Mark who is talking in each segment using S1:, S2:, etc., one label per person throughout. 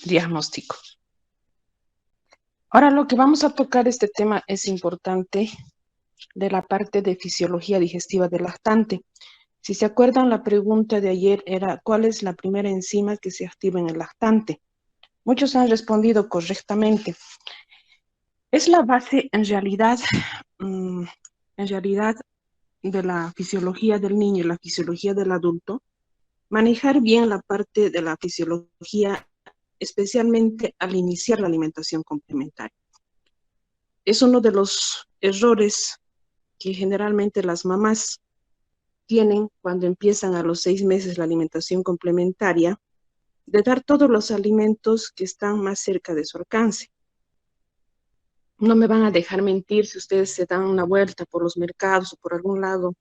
S1: diagnóstico. Ahora lo que vamos a tocar este tema es importante de la parte de fisiología digestiva del lactante. Si se acuerdan, la pregunta de ayer era ¿cuál es la primera enzima que se activa en el lactante? Muchos han respondido correctamente. Es la base en realidad de la fisiología del niño y la fisiología del adulto, manejar bien la parte de la fisiología, especialmente al iniciar la alimentación complementaria. Es uno de los errores que generalmente las mamás tienen cuando empiezan a los 6 meses la alimentación complementaria, de dar todos los alimentos que están más cerca de su alcance. No me van a dejar mentir si ustedes se dan una vuelta por los mercados o por algún lado,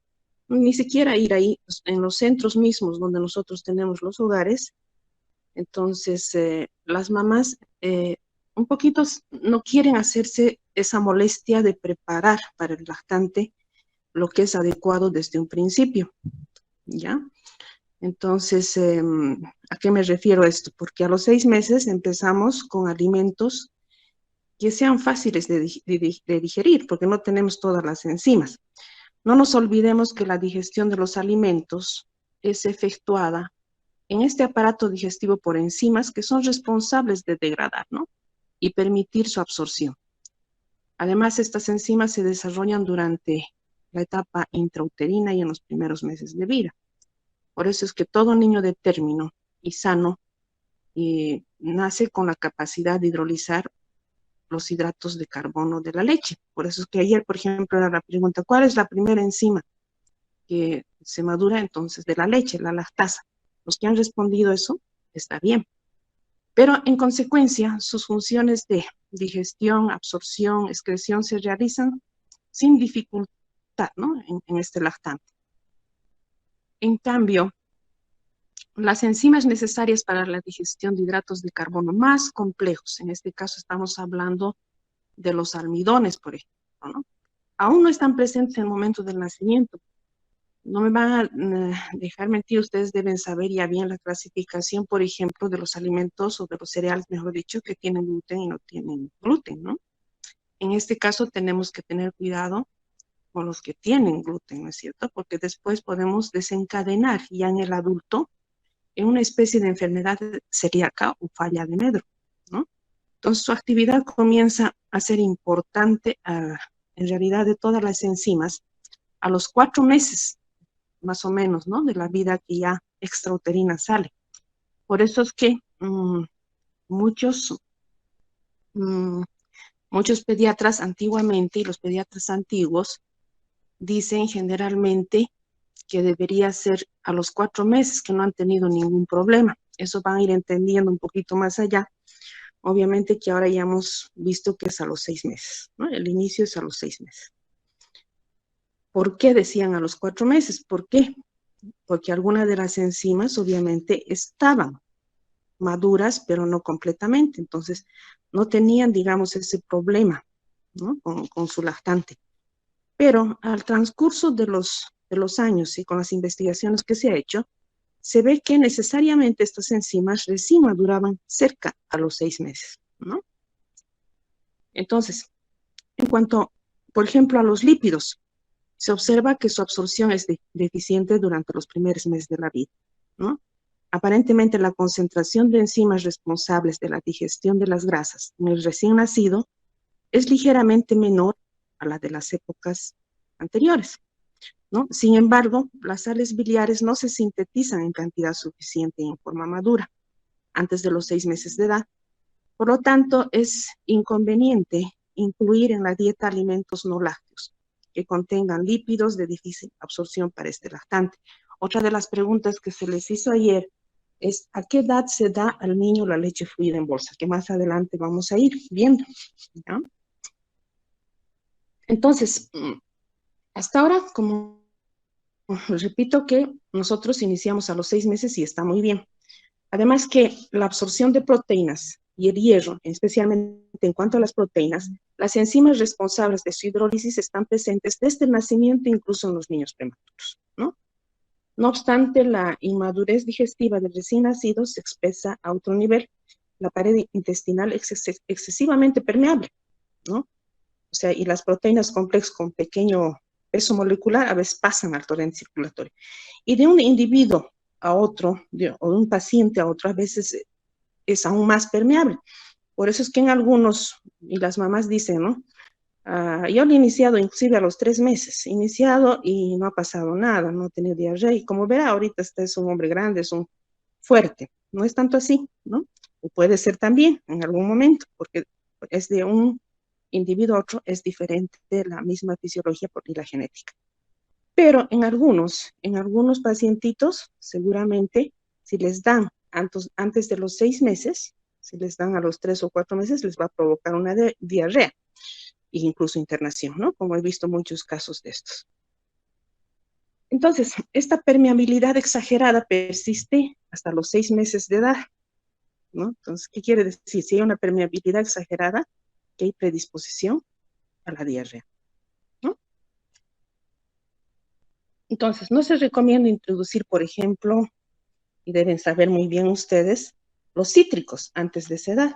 S1: ni siquiera ir ahí en los centros mismos donde nosotros tenemos los hogares. Entonces, las mamás un poquito no quieren hacerse esa molestia de preparar para el lactante lo que es adecuado desde un principio, ¿ya? Entonces, ¿a qué me refiero esto? Porque a los 6 meses empezamos con alimentos que sean fáciles de digerir, porque no tenemos todas las enzimas. No nos olvidemos que la digestión de los alimentos es efectuada en este aparato digestivo por enzimas que son responsables de degradar, ¿no? Y permitir su absorción. Además, estas enzimas se desarrollan durante la etapa intrauterina y en los primeros meses de vida. Por eso es que todo niño de término y sano nace con la capacidad de hidrolizar los hidratos de carbono de la leche. Por eso es que ayer, por ejemplo, era la pregunta, ¿cuál es la primera enzima que se madura entonces de la leche, la lactasa? Los que han respondido eso, está bien. Pero en consecuencia, sus funciones de digestión, absorción, excreción se realizan sin dificultad, ¿no? En este lactante. En cambio, las enzimas necesarias para la digestión de hidratos de carbono más complejos, en este caso estamos hablando de los almidones, por ejemplo, ¿no? Aún no están presentes en el momento del nacimiento. No me van a dejar mentir, ustedes deben saber ya bien la clasificación, por ejemplo, de los alimentos o de los cereales, mejor dicho, que tienen gluten y no tienen gluten, ¿no? En este caso tenemos que tener cuidado con los que tienen gluten, ¿no es cierto? Porque después podemos desencadenar ya en el adulto en una especie de enfermedad celíaca o falla de Medro, ¿no? Entonces su actividad comienza a ser importante en realidad de todas las enzimas a los 4 meses, más o menos, ¿no? De la vida que ya extrauterina sale. Por eso es que muchos, mmm, muchos pediatras antiguamente y los pediatras antiguos dicen generalmente que debería ser a los 4 meses que no han tenido ningún problema. Eso van a ir entendiendo un poquito más allá. Obviamente que ahora ya hemos visto que es a los 6 meses, ¿no? El inicio es a los 6 meses. ¿Por qué decían a los 4 meses? ¿Por qué? Porque algunas de las enzimas obviamente estaban maduras, pero no completamente. Entonces, no tenían, digamos, ese problema, ¿no? Con su lactante. Pero al transcurso de los años y con las investigaciones que se ha hecho, se ve que necesariamente estas enzimas recién maduraban cerca a los 6 meses, ¿no? Entonces, en cuanto, por ejemplo, a los lípidos, se observa que su absorción es deficiente durante los primeros meses de la vida, ¿no? Aparentemente, la concentración de enzimas responsables de la digestión de las grasas en el recién nacido es ligeramente menor a la de las épocas anteriores, ¿no? Sin embargo, las sales biliares no se sintetizan en cantidad suficiente y en forma madura antes de los 6 meses de edad. Por lo tanto, es inconveniente incluir en la dieta alimentos no lácteos que contengan lípidos de difícil absorción para este lactante. Otra de las preguntas que se les hizo ayer es ¿a qué edad se da al niño la leche fluida en bolsa? Que más adelante vamos a ir viendo, ¿ya? Entonces, hasta ahora, como repito que nosotros iniciamos a los 6 meses y está muy bien. Además que la absorción de proteínas y el hierro, especialmente en cuanto a las proteínas, las enzimas responsables de su hidrólisis están presentes desde el nacimiento, incluso en los niños prematuros, ¿no? No obstante, la inmadurez digestiva del recién nacido se expresa a otro nivel la pared intestinal es excesivamente permeable, ¿no? O sea, y las proteínas complexas con pequeño peso molecular a veces pasan al torrente circulatorio. Y de un individuo a otro, o de un paciente a otro, a veces es aún más permeable. Por eso es que en algunos, y las mamás dicen, ¿no? Yo lo he iniciado inclusive a los 3 meses, iniciado y no ha pasado nada, no he tenido diarrea, y como verá, ahorita este es un hombre grande, es un fuerte, no es tanto así, ¿no? O puede ser también en algún momento, porque es de un individuo a otro, es diferente la misma fisiología y la genética. Pero en algunos pacientitos, seguramente, si les dan antes de los 6 meses, si les dan a los 3 o 4 meses, les va a provocar una diarrea e incluso internación, ¿no? Como he visto muchos casos de estos. Entonces, esta permeabilidad exagerada persiste hasta los 6 meses de edad, ¿no? Entonces, ¿qué quiere decir? Si hay una permeabilidad exagerada, que hay predisposición a la diarrea, ¿no? Entonces, no se recomienda introducir, por ejemplo, y deben saber muy bien ustedes, los cítricos antes de esa edad.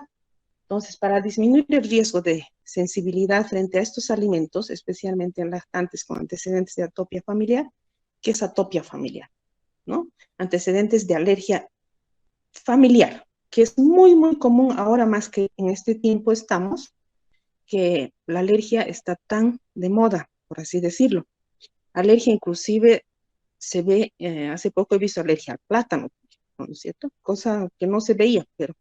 S1: Entonces, para disminuir el riesgo de sensibilidad frente a estos alimentos, especialmente en lactantes con antecedentes de atopia familiar, ¿qué es atopia familiar? ¿No? Antecedentes de alergia familiar, que es muy, muy común ahora más que en este tiempo estamos, que la alergia está tan de moda, por así decirlo. Alergia inclusive se ve, hace poco he visto alergia al plátano, ¿no es cierto? Cosa que no se veía, pero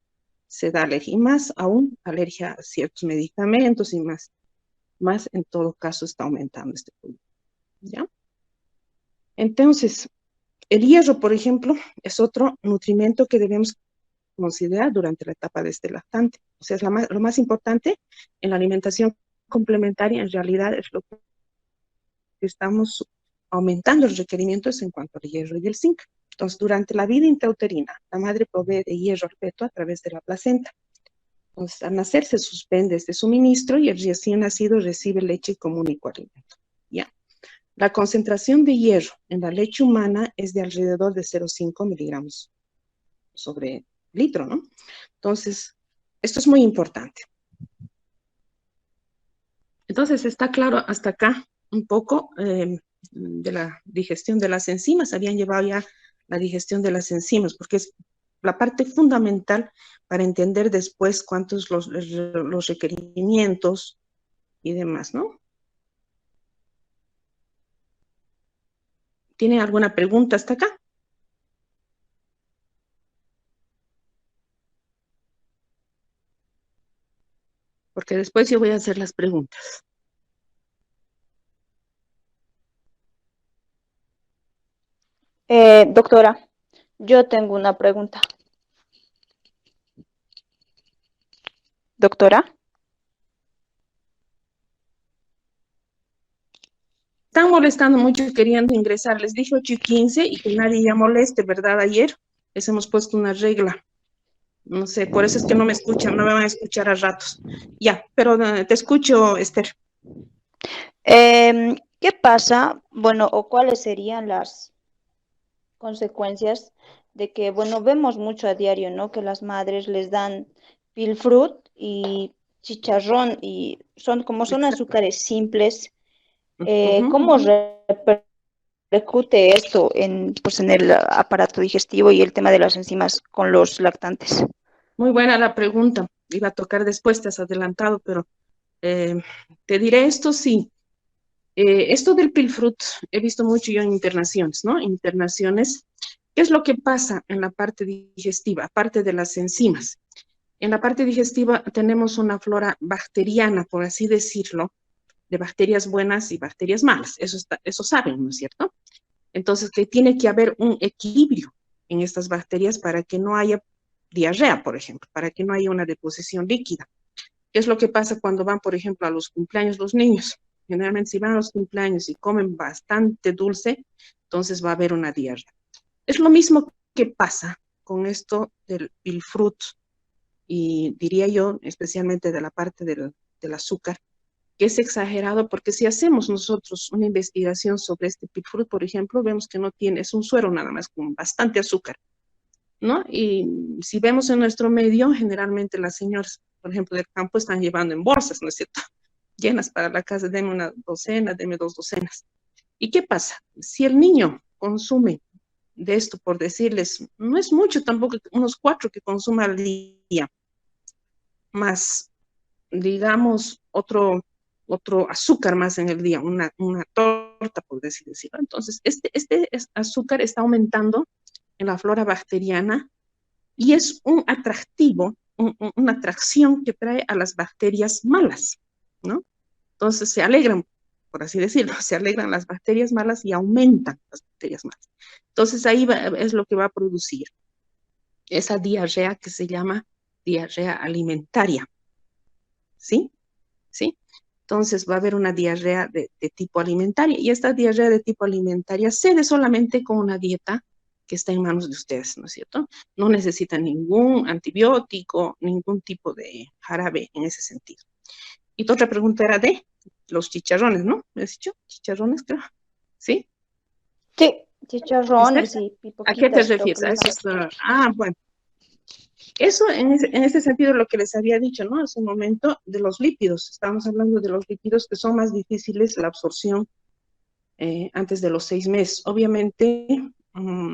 S1: se da alergia, y más aún alergia a ciertos medicamentos y más en todo caso está aumentando este problema, ¿ya? Entonces, el hierro, por ejemplo, es otro nutrimento que debemos considerar durante la etapa de este lactante. O sea, es lo más importante en la alimentación complementaria, en realidad es lo que estamos aumentando los requerimientos en cuanto al hierro y el zinc. Entonces, durante la vida intrauterina, la madre provee de hierro al feto a través de la placenta. Entonces, al nacer se suspende este suministro y el recién nacido recibe leche como único alimento. ¿Ya? La concentración de hierro en la leche humana es de alrededor de 0,5 miligramos sobre litro, ¿no? Entonces, esto es muy importante. Entonces, está claro hasta acá un poco de la digestión de las enzimas. Habían llevado ya la digestión de las enzimas, porque es la parte fundamental para entender después cuántos los requerimientos y demás, ¿no? ¿Tienen alguna pregunta hasta acá? Porque después yo voy a hacer las preguntas.
S2: Doctora, yo tengo una pregunta. Doctora.
S1: Están molestando mucho queriendo ingresar. Les dije 8:15 y que nadie ya moleste, ¿verdad? Ayer les hemos puesto una regla. No sé, por eso es que no me escuchan, no me van a escuchar a ratos. Ya, pero te escucho, Esther.
S2: ¿Qué pasa? Bueno, o cuáles serían las consecuencias de que, bueno, vemos mucho a diario, ¿no? Que las madres les dan pilfrut y chicharrón y son
S1: Exacto.
S2: azúcares simples. ¿Cómo
S1: Ujú.
S2: repercute esto pues, en el aparato digestivo y el tema de las enzimas con los lactantes?
S1: Muy buena la pregunta. Iba a tocar después, te has adelantado, pero eh, te diré esto sí. Esto del pilfrut he visto mucho yo en internaciones, ¿no? Internaciones. ¿Qué es lo que pasa en la parte digestiva, aparte de las enzimas? En la parte digestiva tenemos una flora bacteriana, por así decirlo, de bacterias buenas y bacterias malas. Eso saben, ¿no es cierto? Entonces, que tiene que haber un equilibrio en estas bacterias para que no haya diarrea, por ejemplo, para que no haya una deposición líquida. ¿Qué es lo que pasa cuando van, por ejemplo, a los cumpleaños los niños? Generalmente, si van a los cumpleaños y comen bastante dulce, entonces va a haber una diarrea. Es lo mismo que pasa con esto del pilfrut y diría yo, especialmente de la parte del azúcar, que es exagerado porque si hacemos nosotros una investigación sobre este pilfrut, por ejemplo, vemos que no tiene, es un suero nada más con bastante azúcar. ¿no? Y si vemos en nuestro medio, generalmente las señoras, por ejemplo, del campo están llevando en bolsas, ¿no es cierto? Llenas para la casa, deme una docena, deme 2 docenas. ¿Y qué pasa? Si el niño consume de esto, por decirles, no es mucho tampoco, unos 4 que consuma al día, más, digamos, otro azúcar más en el día, una torta, por decirlo. Entonces, este azúcar está aumentando en la flora bacteriana y es un atractivo, una atracción que trae a las bacterias malas, ¿no? Entonces se alegran, por así decirlo, se alegran las bacterias malas y aumentan las bacterias malas. Entonces ahí es lo que va a producir esa diarrea que se llama diarrea alimentaria, ¿sí? ¿Sí? Entonces va a haber una diarrea de tipo alimentaria y esta diarrea de tipo alimentaria se ve solamente con una dieta que está en manos de ustedes, ¿no es cierto? No necesitan ningún antibiótico, ningún tipo de jarabe en ese sentido. Y tu otra pregunta era de los chicharrones, ¿no? ¿Me has dicho? Chicharrones, creo. ¿Sí?
S2: Sí,
S1: ¿Viste?
S2: chicharrones y
S1: ¿A qué te
S2: pipoquitas creo que
S1: refieres? A
S2: les
S1: eso
S2: dan.
S1: es, bueno. Eso en ese sentido lo que les había dicho, ¿no? Hace un momento de los lípidos. Estamos hablando de los lípidos que son más difíciles la absorción antes de los 6 meses. Obviamente,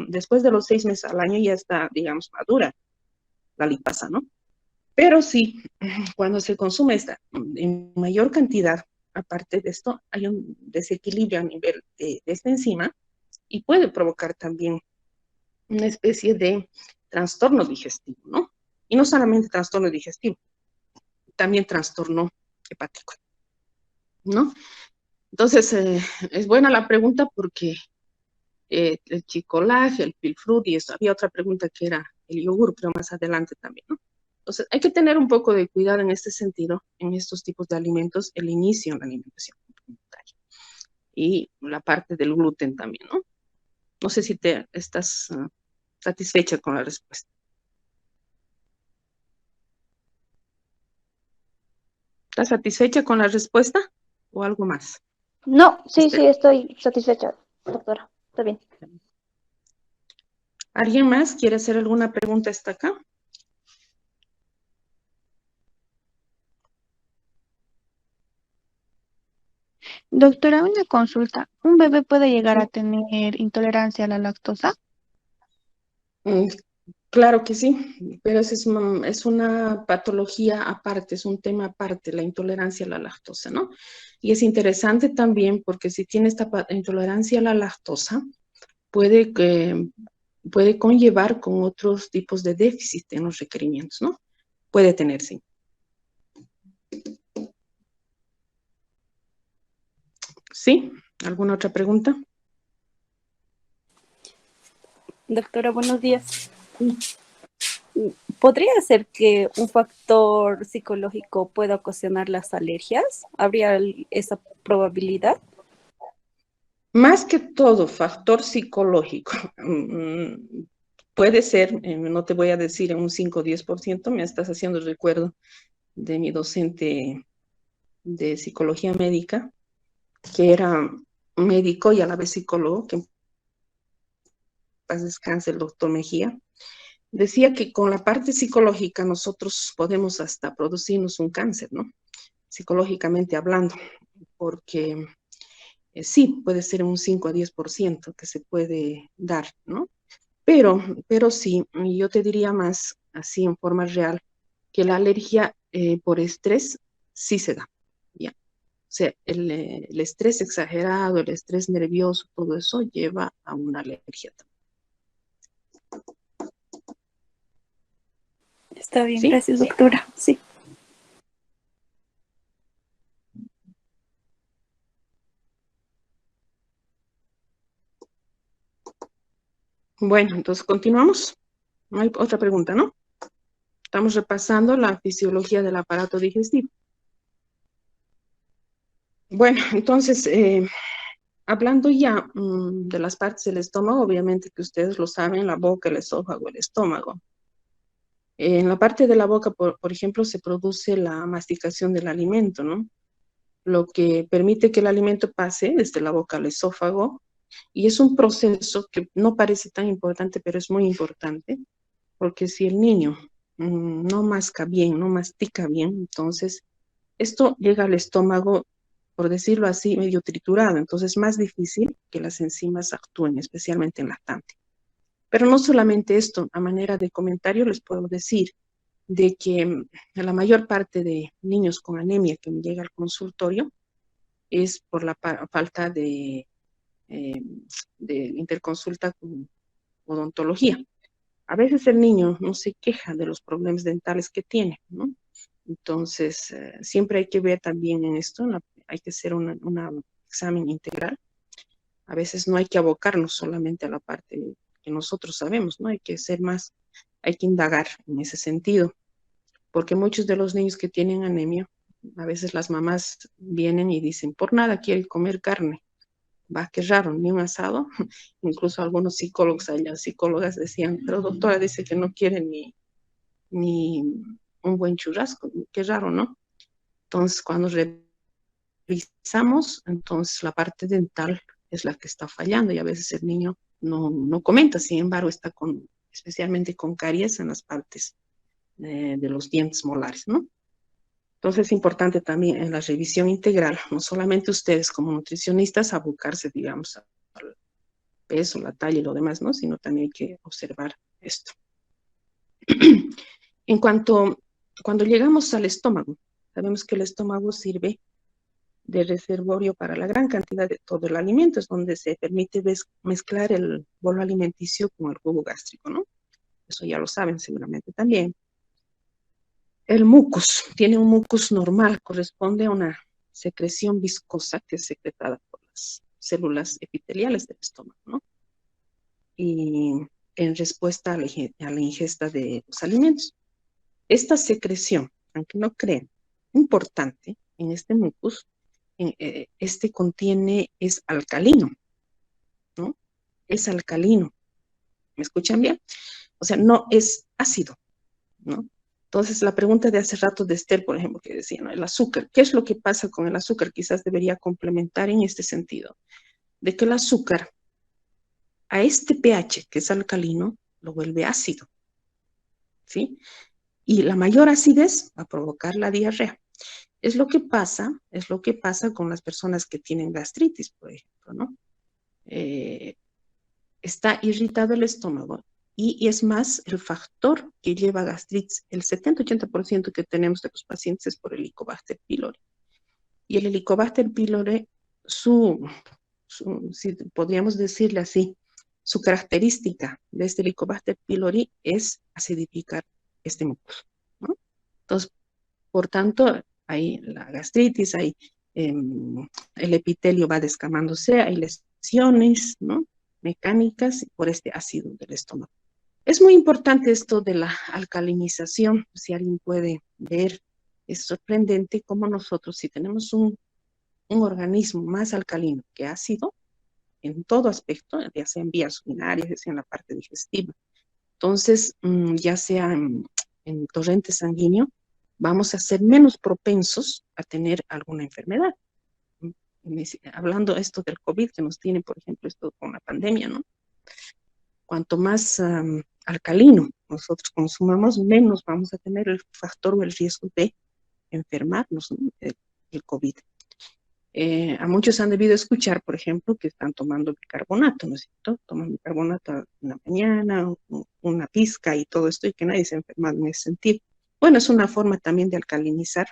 S1: después de los 6 meses al año ya está, digamos, madura la lipasa, ¿no? Pero sí, cuando se consume esta en mayor cantidad, aparte de esto, hay un desequilibrio a nivel de esta enzima y puede provocar también una especie de trastorno digestivo, ¿no? Y no solamente trastorno digestivo, también trastorno hepático, ¿no? Entonces, es buena la pregunta porque el chicolaje, el pilfrut y eso. Había otra pregunta que era el yogur, pero más adelante también, ¿no? Entonces, hay que tener un poco de cuidado en este sentido, en estos tipos de alimentos, el inicio en la alimentación complementaria y la parte del gluten también, ¿no? No sé si te estás satisfecha con la respuesta. ¿Estás satisfecha con la respuesta o algo más?
S2: No, sí,
S1: Esther.
S2: sí, estoy satisfecha, doctora. Está bien.
S1: ¿Alguien más quiere hacer alguna pregunta hasta acá?
S3: Doctora, una consulta. ¿Un bebé puede llegar a tener intolerancia a la lactosa?
S1: Mm, claro que sí, pero es una patología aparte, es un tema aparte, la intolerancia a la lactosa, ¿no? Y es interesante también porque si tiene esta intolerancia a la lactosa, puede, puede conllevar con otros tipos de déficit en los requerimientos, ¿no? Puede tenerse. ¿Sí? ¿Alguna otra pregunta?
S4: Doctora, buenos días. ¿Podría ser que un factor psicológico pueda ocasionar las alergias? ¿Habría esa probabilidad?
S1: Más que todo, factor psicológico. Puede ser, no te voy a decir en un 5 o 10%, me estás haciendo el recuerdo de mi docente de psicología médica, que era médico y a la vez psicólogo, que en paz descanse el doctor Mejía, decía que con la parte psicológica nosotros podemos hasta producirnos un cáncer, ¿no? Psicológicamente hablando, porque sí, puede ser un 5 a 10% que se puede dar, ¿no? Pero sí, yo te diría más así en forma real, que la alergia por estrés sí se da, ¿ya? O sea, el estrés exagerado, el estrés nervioso, todo eso lleva a una alergia también.
S4: Está bien,
S1: ¿Sí?
S4: gracias, doctora. Sí.
S1: Bueno, entonces continuamos. No hay otra pregunta, ¿no? Estamos repasando la fisiología del aparato digestivo. Bueno, entonces, hablando ya de las partes del estómago, obviamente que ustedes lo saben, la boca, el esófago, el estómago. En la parte de la boca, por ejemplo, se produce la masticación del alimento, ¿no? Lo que permite que el alimento pase desde la boca al esófago, y es un proceso que no parece tan importante, pero es muy importante, porque si el niño no masca bien, no mastica bien, entonces esto llega al estómago, por decirlo así, medio triturado, entonces es más difícil que las enzimas actúen, especialmente en lactante. Pero no solamente esto, a manera de comentario les puedo decir de que la mayor parte de niños con anemia que me llega al consultorio es por la falta de interconsulta con odontología. A veces el niño no se queja de los problemas dentales que tiene, ¿no? Entonces, siempre hay que ver también en esto, hay que hacer un examen integral. A veces no hay que abocarnos solamente a la parte que nosotros sabemos, ¿no? Hay que ser más, hay que indagar en ese sentido, porque muchos de los niños que tienen anemia, a veces las mamás vienen y dicen, por nada quiere comer carne. Va, qué raro, ni un asado. Incluso algunos psicólogos allá, psicólogas decían, pero doctora dice que no quiere ni un buen churrasco. Qué raro, ¿no? Entonces, cuando revisamos, entonces la parte dental es la que está fallando y a veces el niño no comenta, sin embargo, está especialmente con caries en las partes de los dientes molares, ¿no? Entonces es importante también en la revisión integral, no solamente ustedes como nutricionistas abocarse, digamos, al peso, la talla y lo demás, ¿no? Sino también hay que observar esto. En cuanto, cuando llegamos al estómago, sabemos que el estómago sirve de reservorio para la gran cantidad de todo el alimento, es donde se permite mezclar el bolo alimenticio con el jugo gástrico, ¿no? Eso ya lo saben seguramente también. El mucus, tiene un mucus normal, corresponde a una secreción viscosa que es secretada por las células epiteliales del estómago, ¿no? Y en respuesta a la ingesta de los alimentos. Esta secreción, aunque no crean, importante en este mucus, este es alcalino, ¿no? Es alcalino. ¿Me escuchan bien? O sea, no es ácido, ¿no? Entonces, la pregunta de hace rato de Esther, por ejemplo, que decía, ¿no? El azúcar. ¿Qué es lo que pasa con el azúcar? Quizás debería complementar en este sentido, de que el azúcar a este pH, que es alcalino, lo vuelve ácido, ¿sí? Y la mayor acidez va a provocar la diarrea. Es lo que pasa con las personas que tienen gastritis, por ejemplo, ¿no? Está irritado el estómago y es más el factor que lleva a gastritis. El 70-80% que tenemos de los pacientes es por el Helicobacter pylori. Y el Helicobacter pylori, si podríamos decirle así, su característica de este Helicobacter pylori es acidificar este mucoso, ¿no? Entonces, por tanto, hay la gastritis, hay el epitelio va descamándose, hay lesiones, ¿no? Mecánicas por este ácido del estómago. Es muy importante esto de la alcalinización, si alguien puede ver, es sorprendente cómo nosotros, si tenemos un organismo más alcalino que ácido, en todo aspecto, ya sea en vías urinarias, ya sea en la parte digestiva, entonces, ya sea en torrente sanguíneo, vamos a ser menos propensos a tener alguna enfermedad. Hablando esto del COVID que nos tiene, por ejemplo, esto con la pandemia, ¿no? Cuanto más alcalino nosotros consumamos, menos vamos a tener el factor o el riesgo de enfermarnos, ¿no? El COVID. A muchos han debido escuchar, por ejemplo, que están tomando bicarbonato, ¿no es cierto? Toman bicarbonato en la mañana, una pizca y todo esto, y que nadie se ha enfermado en ese sentido. Bueno, es una forma también de alcalinizar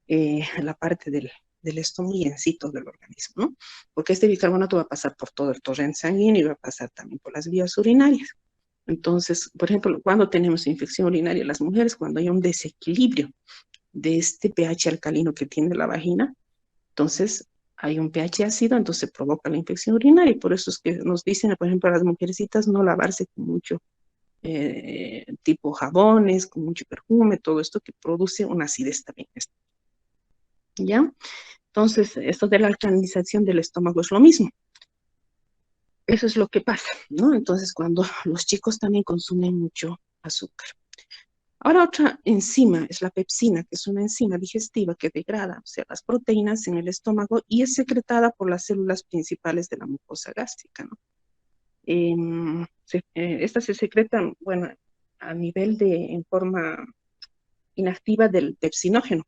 S1: la parte del estómago y en sí todo el organismo, ¿no? Porque este bicarbonato va a pasar por todo el torrente sanguíneo y va a pasar también por las vías urinarias. Entonces, por ejemplo, cuando tenemos infección urinaria en las mujeres, cuando hay un desequilibrio de este pH alcalino que tiene la vagina, entonces hay un pH ácido, entonces provoca la infección urinaria, y por eso es que nos dicen, por ejemplo, a las mujercitas no lavarse con mucho tipo jabones, con mucho perfume, todo esto que produce una acidez también. ¿Ya? Entonces, esto de la alcalinización del estómago es lo mismo. Eso es lo que pasa, ¿no? Entonces, cuando los chicos también consumen mucho azúcar. Ahora otra enzima es la pepsina, que es una enzima digestiva que degrada, o sea, las proteínas en el estómago y es secretada por las células principales de la mucosa gástrica, ¿no? Estas se secretan, bueno, a nivel en forma inactiva del pepsinógeno,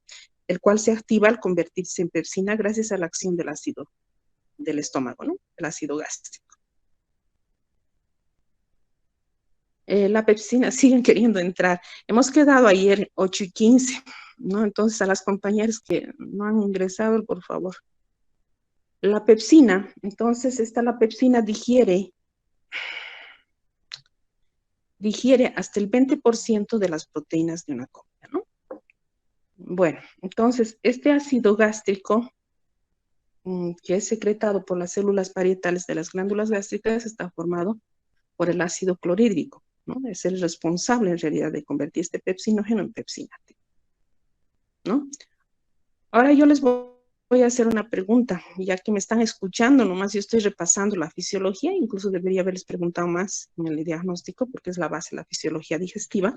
S1: el cual se activa al convertirse en pepsina gracias a la acción del ácido del estómago, ¿no? El ácido gástrico. La pepsina, siguen queriendo entrar. Hemos quedado ayer 8:15, ¿no? Entonces, a las compañeras que no han ingresado, por favor. La pepsina, entonces, la pepsina digiere hasta el 20% de las proteínas de una comida, ¿no? Bueno, entonces, este ácido gástrico, que es secretado por las células parietales de las glándulas gástricas, está formado por el ácido clorhídrico, ¿no? Es el responsable en realidad de convertir este pepsinógeno en pepsina, ¿no? Ahora yo les voy a hacer una pregunta, ya que me están escuchando, nomás yo estoy repasando la fisiología, incluso debería haberles preguntado más en el diagnóstico, porque es la base de la fisiología digestiva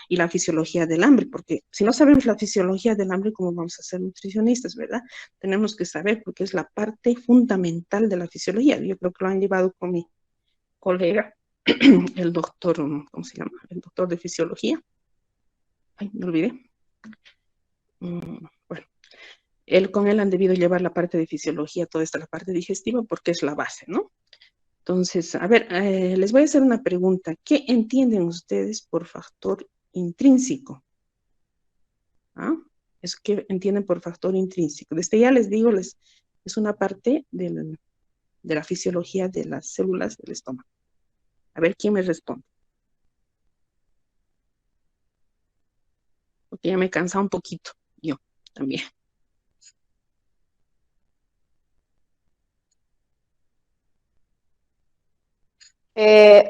S1: y la fisiología del hambre, porque si no sabemos la fisiología del hambre, ¿cómo vamos a ser nutricionistas, verdad? Tenemos que saber, porque es la parte fundamental de la fisiología. Yo creo que lo han llevado con mi colega, el doctor, ¿cómo se llama? El doctor de fisiología. Ay, me olvidé. Bueno, con él han debido llevar la parte de fisiología, toda esta la parte digestiva, porque es la base, ¿no? Entonces, a ver, les voy a hacer una pregunta. ¿Qué entienden ustedes por factor intrínseco? ¿Ah? ¿Qué entienden por factor intrínseco? Desde ya les digo, es una parte de la fisiología de las células del estómago. A ver, ¿quién me responde? Porque ya me he cansado un poquito, yo también.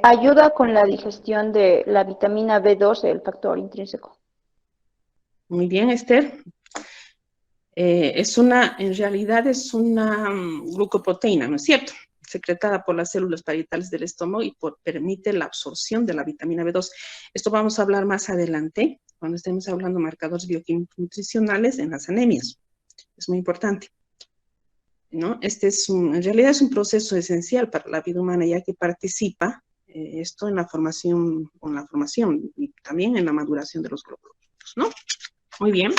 S2: Ayuda con la digestión de la vitamina B12, el factor intrínseco.
S1: Muy bien, Esther. En realidad es una glucoproteína, ¿no es cierto? Secretada por las células parietales del estómago y permite la absorción de la vitamina B2. Esto vamos a hablar más adelante, cuando estemos hablando de marcadores bioquímicos nutricionales en las anemias. Es muy importante, ¿no? En realidad es un proceso esencial para la vida humana, ya que participa esto en la formación y también en la maduración de los glóbulos, ¿no? Muy bien.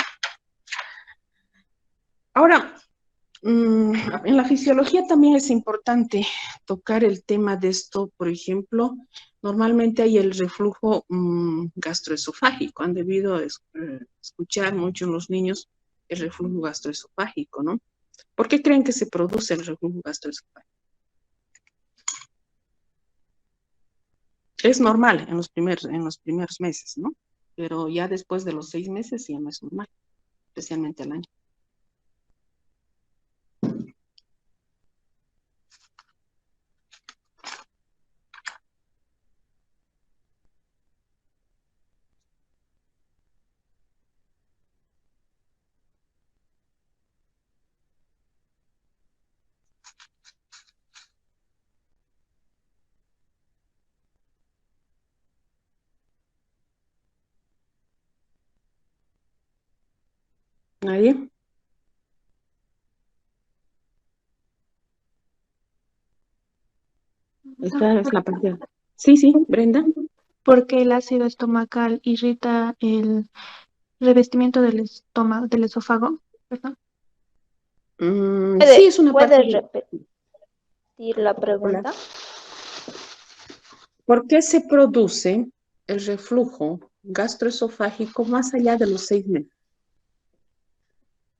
S1: Ahora, en la fisiología también es importante tocar el tema de esto. Por ejemplo, normalmente hay el reflujo gastroesofágico. Han debido escuchar mucho en los niños el reflujo gastroesofágico, ¿no? ¿Por qué creen que se produce el reflujo gastroesofágico? Es normal en los primeros meses, ¿no? Pero ya después de los 6 meses ya no es normal, especialmente al año. ¿Nadie? Esta es la parte. Sí, Brenda.
S3: Porque el ácido estomacal irrita el revestimiento del estómago, del esófago, ¿verdad?
S1: Sí, es una parte.
S2: ¿Puedes repetir la pregunta?
S1: ¿Por qué se produce el reflujo gastroesofágico más allá de los 6 meses?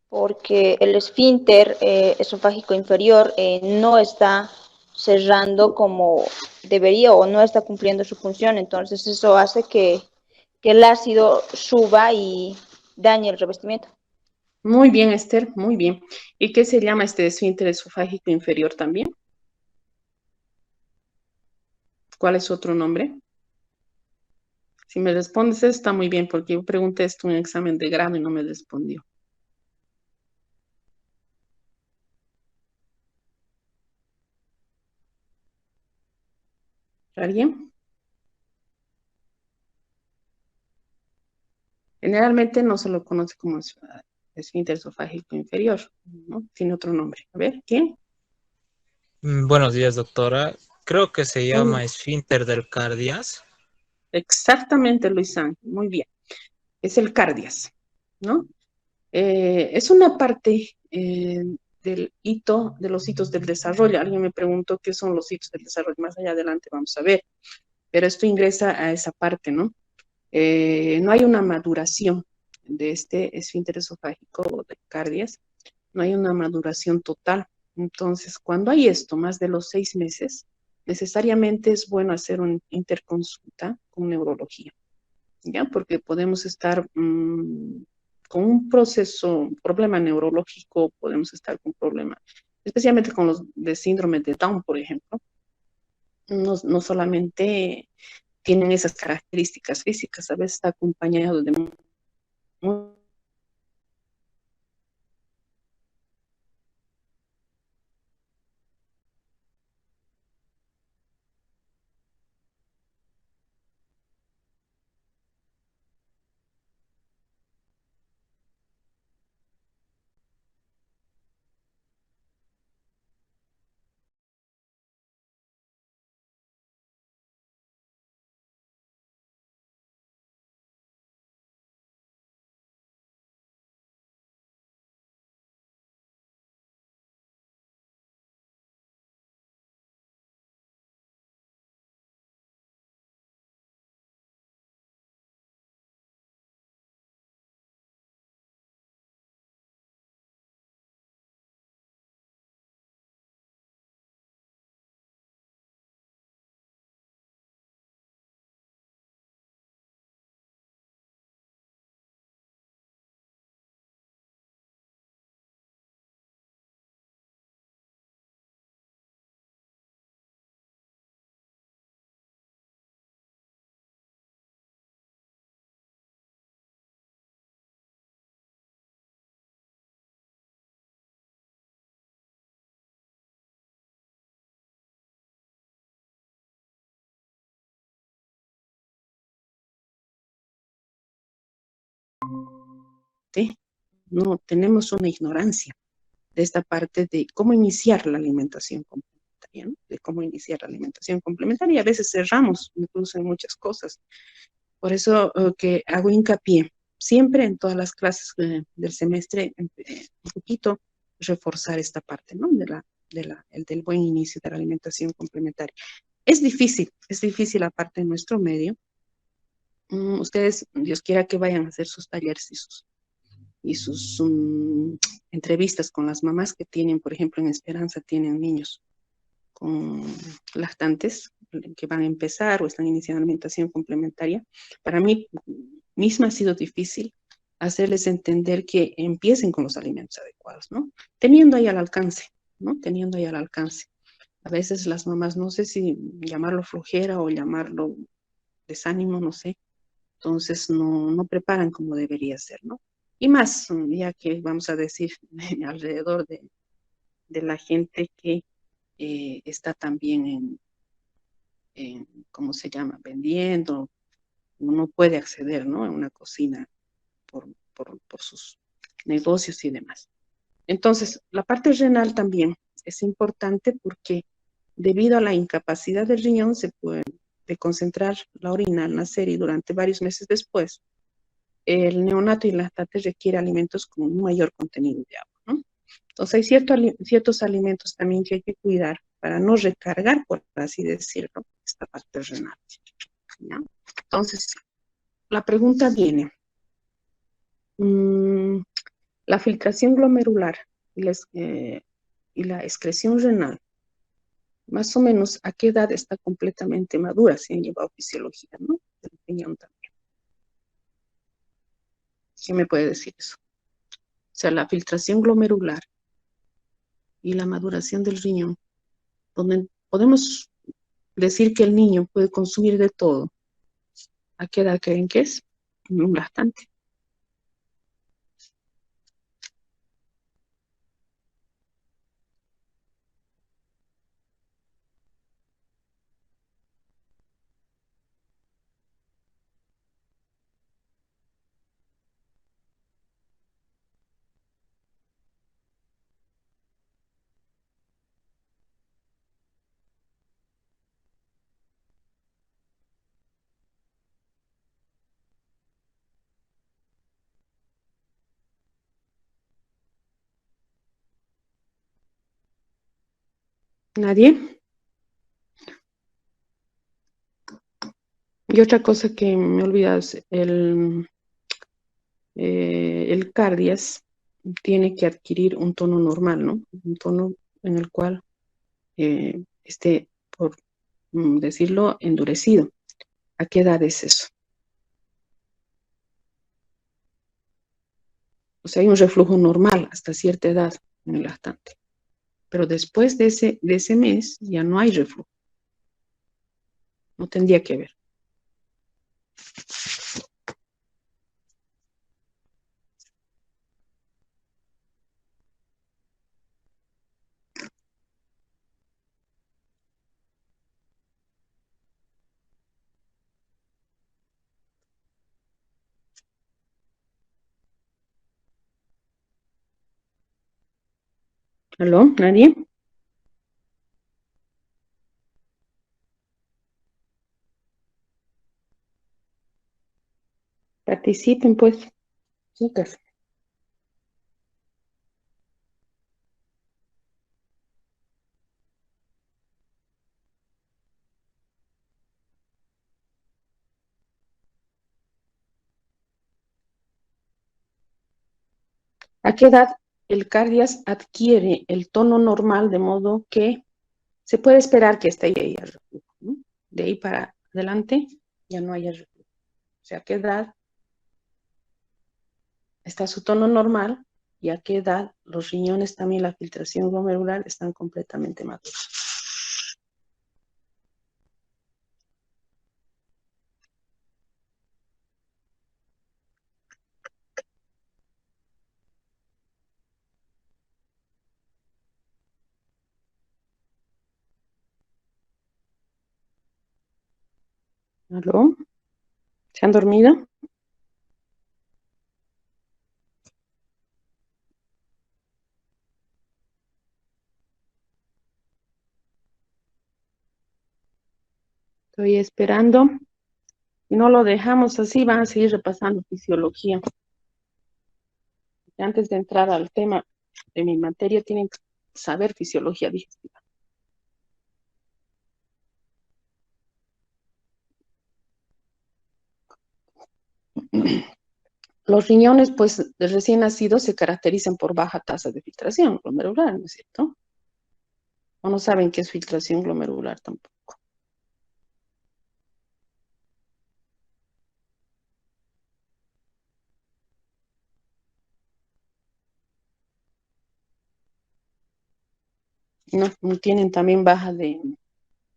S2: Porque el esfínter esofágico inferior no está cerrando como debería o no está cumpliendo su función. Entonces eso hace que el ácido suba y dañe el revestimiento.
S1: Muy bien, Esther, muy bien. ¿Y qué se llama este esfínter esofágico inferior también? ¿Cuál es su otro nombre? Si me respondes eso está muy bien, porque yo pregunté esto en un examen de grado y no me respondió. ¿Alguien? Generalmente no se lo conoce como esfínter esofágico inferior, ¿no? Tiene otro nombre. A ver, ¿quién?
S5: Buenos días, doctora. Creo que se llama esfínter del cardias.
S1: Exactamente, Luisán, muy bien. Es el cardias, ¿no? Es una parte del hito, de los hitos del desarrollo. Alguien me preguntó qué son los hitos del desarrollo. Más allá adelante vamos a ver. Pero esto ingresa a esa parte, ¿no? No hay una maduración de este esfínter esofágico o de cardias, no hay una maduración total. Entonces, cuando hay esto, más de los 6 meses, necesariamente es bueno hacer una interconsulta con neurología, ¿ya? Porque podemos estar con un proceso, un problema neurológico, podemos estar con un problema, especialmente con los de síndrome de Down, por ejemplo, no solamente tienen esas características físicas, a veces está acompañado de no tenemos una ignorancia de esta parte de cómo iniciar la alimentación complementaria, ¿no? De cómo iniciar la alimentación complementaria. Y a veces cerramos incluso en muchas cosas. Por eso que hago hincapié siempre en todas las clases del semestre, un poquito reforzar esta parte, ¿no? Del buen inicio de la alimentación complementaria. Es difícil aparte en nuestro medio. Ustedes, Dios quiera que vayan a hacer sus talleres y sus entrevistas con las mamás que tienen, por ejemplo, en Esperanza tienen niños con lactantes que van a empezar o están iniciando alimentación complementaria. Para mí misma ha sido difícil hacerles entender que empiecen con los alimentos adecuados, ¿no? Teniendo ahí al alcance, ¿no? Teniendo ahí al alcance. A veces las mamás, no sé si llamarlo flojera o llamarlo desánimo, no sé. Entonces no preparan como debería ser, ¿no? Y más, ya que vamos a decir alrededor de la gente que está también ¿cómo se llama? Vendiendo, uno puede acceder, ¿no? A una cocina por sus negocios y demás. Entonces, la parte renal también es importante porque debido a la incapacidad del riñón se puede de concentrar la orina al nacer y durante varios meses después, el neonato y lactante requiere alimentos con un mayor contenido de agua, ¿no? Entonces hay ciertos alimentos también que hay que cuidar para no recargar, por así decirlo, esta parte renal, ¿ya? Entonces, la pregunta viene, mmm, la filtración glomerular y la excreción renal, más o menos, ¿a qué edad está completamente madura? Si han llevado fisiología, ¿no? De la opinión también. ¿Qué me puede decir eso? O sea, la filtración glomerular y la maduración del riñón, donde podemos decir que el niño puede consumir de todo. ¿A qué edad creen que es? Un lactante. ¿Nadie? Y otra cosa que me olvidas, el cardias tiene que adquirir un tono normal, ¿no? Un tono en el cual esté, por decirlo, endurecido. ¿A qué edad es eso? O sea, hay un reflujo normal hasta cierta edad en el lactante. Pero después de ese mes ya no hay reflujo. No tendría que haber. ¿Aló? ¿Nadie? Participen, pues, chicas. ¿A qué edad el cardias adquiere el tono normal de modo que se puede esperar que esté ahí el reflujo, ¿no? De ahí para adelante ya no haya reflujo. O sea, ¿a qué edad está su tono normal y a qué edad los riñones también, la filtración glomerular, están completamente maduros? ¿Aló? ¿Se han dormido? Estoy esperando. Si no lo dejamos así, van a seguir repasando fisiología. Antes de entrar al tema de mi materia, tienen que saber fisiología digestiva. Los riñones, pues, de recién nacidos se caracterizan por baja tasa de filtración glomerular, ¿no es cierto? O no saben qué es filtración glomerular tampoco. No tienen también baja de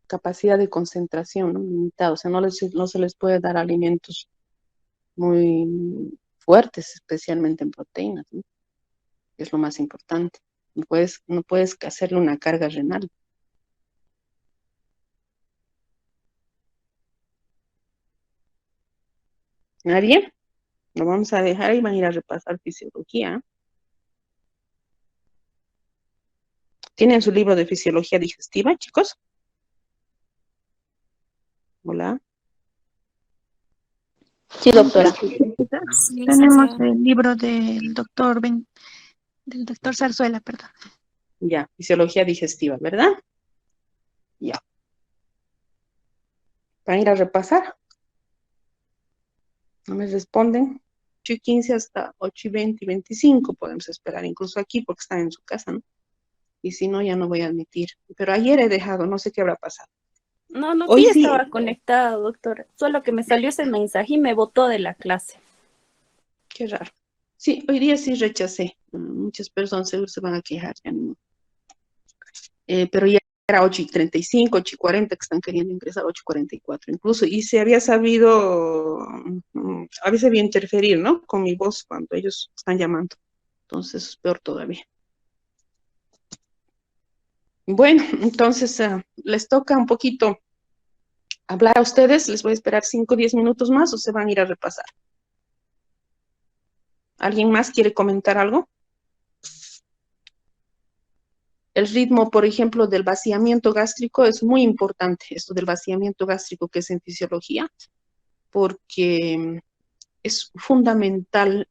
S1: capacidad de concentración, ¿no? Limitada, o sea, no se les puede dar alimentos muy fuertes, especialmente en proteínas, ¿no? Es lo más importante. No puedes hacerle una carga renal. ¿Nadie? Lo vamos a dejar y van a ir a repasar fisiología. ¿Tienen su libro de fisiología digestiva, chicos? Hola.
S2: Sí, doctora.
S4: Sí,
S3: Tenemos
S4: licenciada.
S3: el libro del doctor Zarzuela, perdón.
S1: Ya, fisiología digestiva, ¿verdad? Ya. Van a ir a repasar. No me responden. 8:15 hasta 8:20, 25 podemos esperar, incluso aquí porque están en su casa, ¿no? Y si no, ya no voy a admitir. Pero ayer he dejado, no sé qué habrá pasado.
S4: No,
S1: Hoy
S4: sí
S1: sí,
S4: estaba conectada, doctora. Solo que me salió ese mensaje y me botó de la clase.
S1: qué raro. Sí, hoy día sí rechacé. Muchas personas seguro se van a quejar. Ya no. Pero ya era 8:35, 8:40 que están queriendo ingresar, 8:44 incluso. Y se había sabido, a veces había interferir, ¿no? Con mi voz cuando ellos están llamando. Entonces es peor todavía. Bueno, entonces les toca un poquito hablar a ustedes. Les voy a esperar 5 o 10 minutos más o se van a ir a repasar. ¿Alguien más quiere comentar algo? El ritmo, por ejemplo, del vaciamiento gástrico es muy importante, esto del vaciamiento gástrico que es en fisiología, porque es fundamental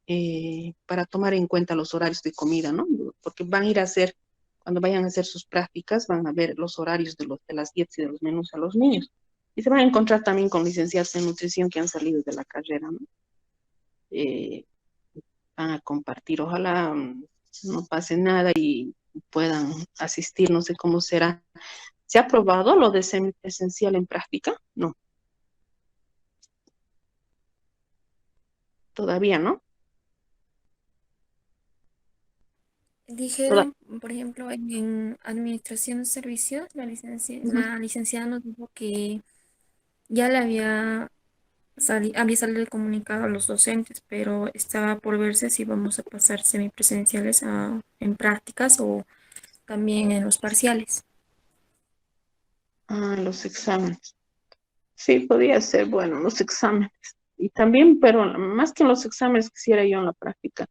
S1: para tomar en cuenta los horarios de comida, ¿no? Porque van a ir a hacer, cuando vayan a hacer sus prácticas, van a ver los horarios de las dietas y de los menús a los niños. Y se van a encontrar también con licenciados en nutrición que han salido de la carrera, ¿no? Eh, Van a compartir, ojalá no pase nada y puedan asistir, no sé cómo será. ¿Se ha probado lo de semipresencial en práctica? No, todavía no.
S5: Dijeron, por ejemplo, en Administración de Servicios, la licenciada nos dijo que ya le había salido el comunicado a los docentes, pero estaba por verse si vamos a pasar semipresenciales en prácticas o también en los parciales.
S1: Ah, los exámenes. Sí, podría ser, bueno, los exámenes. Y también, pero más que en los exámenes quisiera yo en la práctica,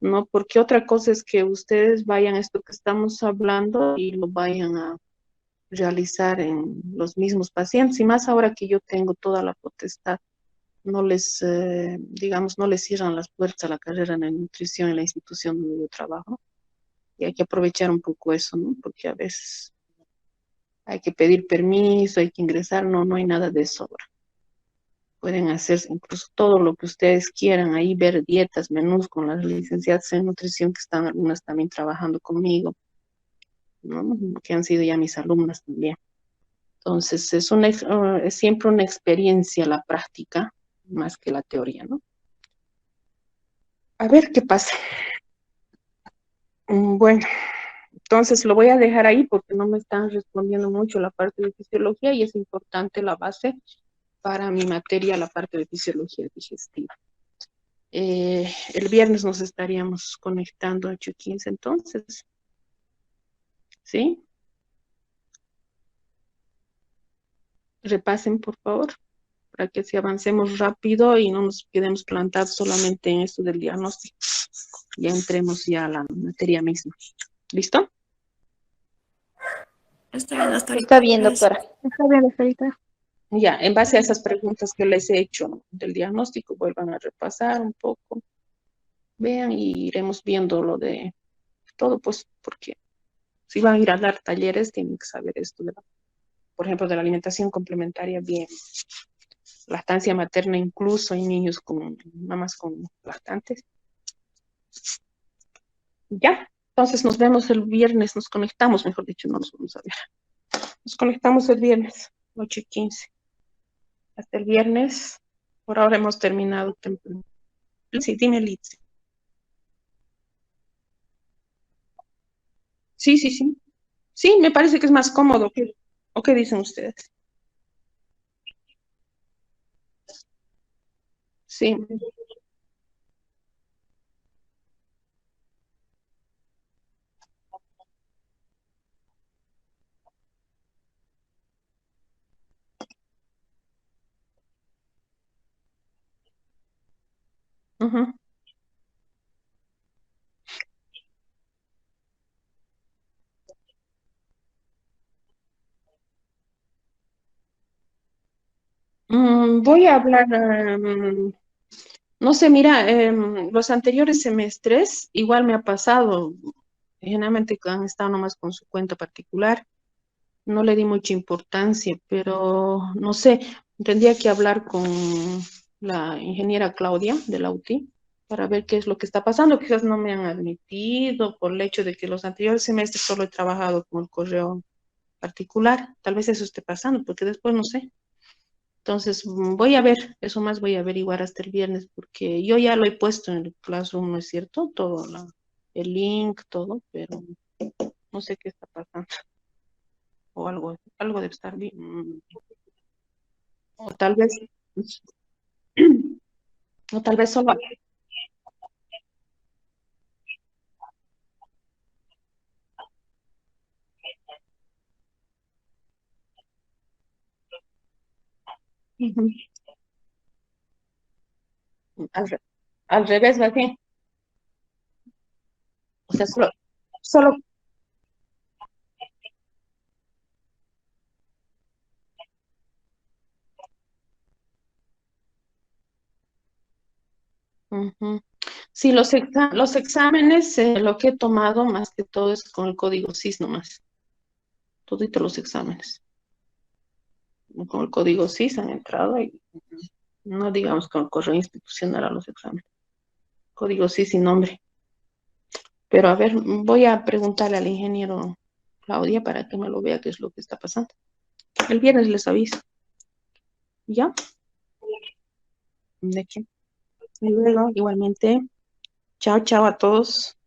S1: ¿no? Porque otra cosa es que ustedes vayan a esto que estamos hablando y lo vayan a realizar en los mismos pacientes. Y más ahora que yo tengo toda la potestad, no les, digamos, no les cierran las puertas a la carrera de nutrición en la institución donde yo trabajo. Y hay que aprovechar un poco eso, ¿no? Porque a veces hay que pedir permiso, hay que ingresar, no hay nada de sobra. Pueden hacer incluso todo lo que ustedes quieran, ahí ver dietas, menús con las licenciadas en nutrición que están algunas también trabajando conmigo, ¿no? Que han sido ya mis alumnas también. Entonces, es siempre una experiencia la práctica, más que la teoría, ¿no? A ver qué pasa. Bueno, entonces lo voy a dejar ahí porque no me están respondiendo mucho la parte de fisiología y es importante la base para mi materia, la parte de fisiología digestiva. El viernes nos estaríamos conectando a 8:15 entonces, ¿sí? Repasen, por favor, para que si avancemos rápido y no nos quedemos plantados solamente en esto del diagnóstico. Ya entremos ya a la materia misma. ¿Listo?
S5: Está bien, hasta ahorita.
S2: Está bien,
S5: Gracias.
S2: doctora.
S3: Está bien, Estelita.
S1: Ya, en base a esas preguntas que les he hecho del diagnóstico, vuelvan a repasar un poco, vean y iremos viendo lo de todo, pues, porque si van a ir a dar talleres, tienen que saber esto por ejemplo, de la alimentación complementaria bien. Lactancia materna, incluso hay niños con mamás con lactantes. Ya, entonces nos vemos el viernes, nos conectamos, mejor dicho, no nos vamos a ver. Nos conectamos el viernes, 8:15. Hasta el viernes. Por ahora hemos terminado temprano. Sí, dime, Liz. Sí, sí, sí. Sí, me parece que es más cómodo. ¿O qué dicen ustedes? Sí. Ujú. Voy a hablar, no sé, mira, los anteriores semestres igual me ha pasado, generalmente han estado nomás con su cuenta particular, no le di mucha importancia, pero no sé, tendría que hablar con la ingeniera Claudia de la UTI para ver qué es lo que está pasando. Quizás no me han admitido por el hecho de que los anteriores semestres solo he trabajado con el correo particular. Tal vez eso esté pasando, porque después no sé. Entonces, voy a ver, eso más voy a averiguar hasta el viernes, porque yo ya lo he puesto en el Classroom, ¿no es cierto? Todo, el link, todo, pero no sé qué está pasando. O algo debe estar bien. O tal vez, o tal vez solo. Ujú. Al, re- Al revés, más bien. O sea, solo, ujú. Sí, los exámenes, lo que he tomado más que todo es con el código SIS nomás. Toditos los exámenes. Con el código SIS han entrado y no digamos con el correo institucional a los exámenes. Código SIS y nombre. Pero a ver, voy a preguntarle al ingeniero Claudia para que me lo vea qué es lo que está pasando. El viernes les aviso. ¿Ya? ¿De qué? Y luego, igualmente, chao, chao a todos.